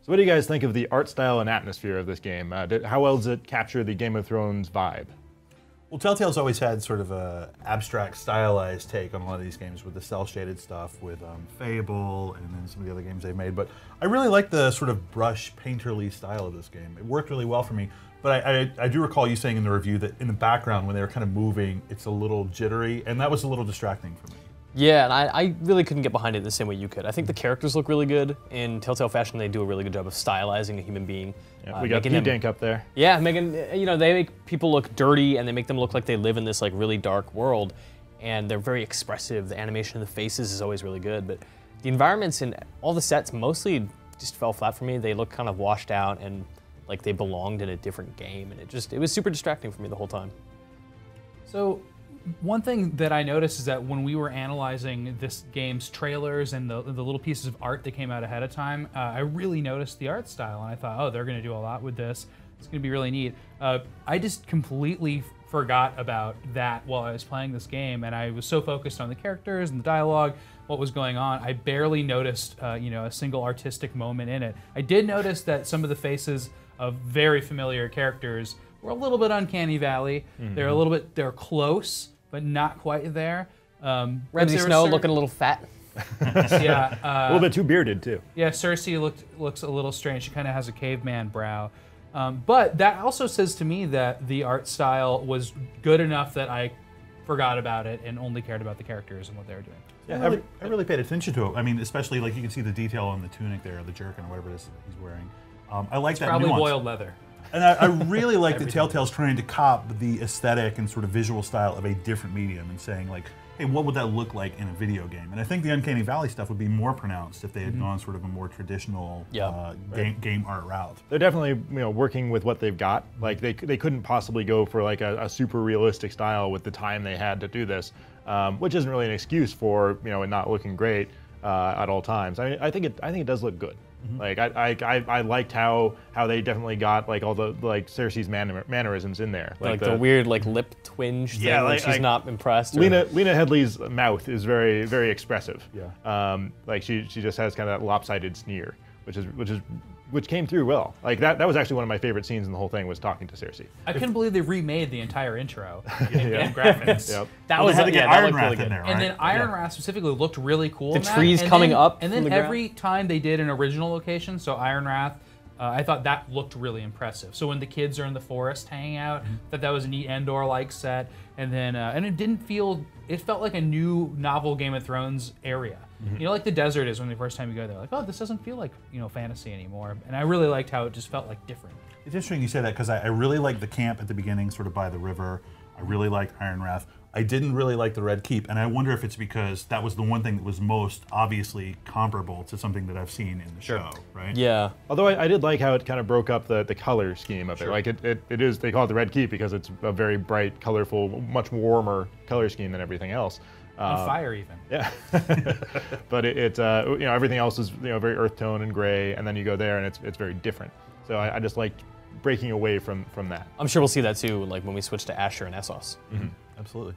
So what do you guys think of the art style and atmosphere of this game? How well does it capture the Game of Thrones vibe? Well, Telltale's always had sort of a abstract, stylized take on a lot of these games with the cel-shaded stuff, with Fable, and then some of the other games they've made. But I really like the sort of brush, painterly style of this game. It worked really well for me. But I do recall you saying in the review that in the background, when they were kind of moving, it's a little jittery, and that was a little distracting for me. Yeah, and I really couldn't get behind it the same way you could. I think the characters look really good. In Telltale fashion, they do a really good job of stylizing a human being. Yeah, we got P-Dink up there. Yeah, they make people look dirty, and they make them look like they live in this like really dark world. And they're very expressive. The animation of the faces is always really good. But the environments and all the sets mostly just fell flat for me. They look kind of washed out and like they belonged in a different game. And it was super distracting for me the whole time. So, one thing that I noticed is that when we were analyzing this game's trailers and the little pieces of art that came out ahead of time, I really noticed the art style, and I thought, oh, they're going to do a lot with this. It's going to be really neat. I just completely forgot about that while I was playing this game, and I was so focused on the characters and the dialogue, what was going on. I barely noticed, a single artistic moment in it. I did notice that some of the faces of very familiar characters were a little bit uncanny valley. Mm-hmm. They're close, but not quite there. Ramsay Snow looking a little fat. Yeah, a little bit too bearded too. Yeah, Cersei looks a little strange. She kind of has a caveman brow. But that also says to me that the art style was good enough that I forgot about it and only cared about the characters and what they were doing. Yeah, I really paid attention to it. I mean, especially like you can see the detail on the tunic there, the jerkin, or whatever it is he's wearing. I like that probably nuance. boiled leather. And I really like that Telltale's trying to cop the aesthetic and sort of visual style of a different medium and saying like, hey, what would that look like in a video game? And I think the Uncanny Valley stuff would be more pronounced if they had gone sort of a more traditional game art route. They're definitely working with what they've got. Like they couldn't possibly go for like a super realistic style with the time they had to do this, which isn't really an excuse for it not looking great at all times. I think it does look good. Like I liked how they definitely got like all the like Cersei's mannerisms in there, like the weird like lip twinge thing when she's not impressed. Lena Headey's mouth is very, very expressive. Yeah. Like she just has kind of that lopsided sneer, which came through well. Like that was actually one of my favorite scenes in the whole thing, was talking to Cersei. I couldn't believe they remade the entire intro in graphics. Yep. That was Ironwrath in there, right? And then Ironwrath specifically looked really cool. The trees coming up. And then every time they did an original location, so Ironwrath, I thought that looked really impressive. So when the kids are in the forest hanging out, that was a neat Endor-like set. And then and it felt like a new novel Game of Thrones area. Like the desert is when the first time you go there, like, oh, this doesn't feel like fantasy anymore. And I really liked how it just felt like different. It's interesting you say that because I really liked the camp at the beginning, sort of by the river. I really liked Ironwrath. I didn't really like the Red Keep, and I wonder if it's because that was the one thing that was most obviously comparable to something that I've seen in the show, right? Yeah. Although I did like how it kind of broke up the color scheme of it. Like it is, they call it the Red Keep because it's a very bright, colorful, much warmer color scheme than everything else. On fire even. Yeah. But everything else is very earth tone and gray, and then you go there and it's very different. So I just liked breaking away from that. I'm sure we'll see that too, like when we switch to Asher and Essos. Absolutely.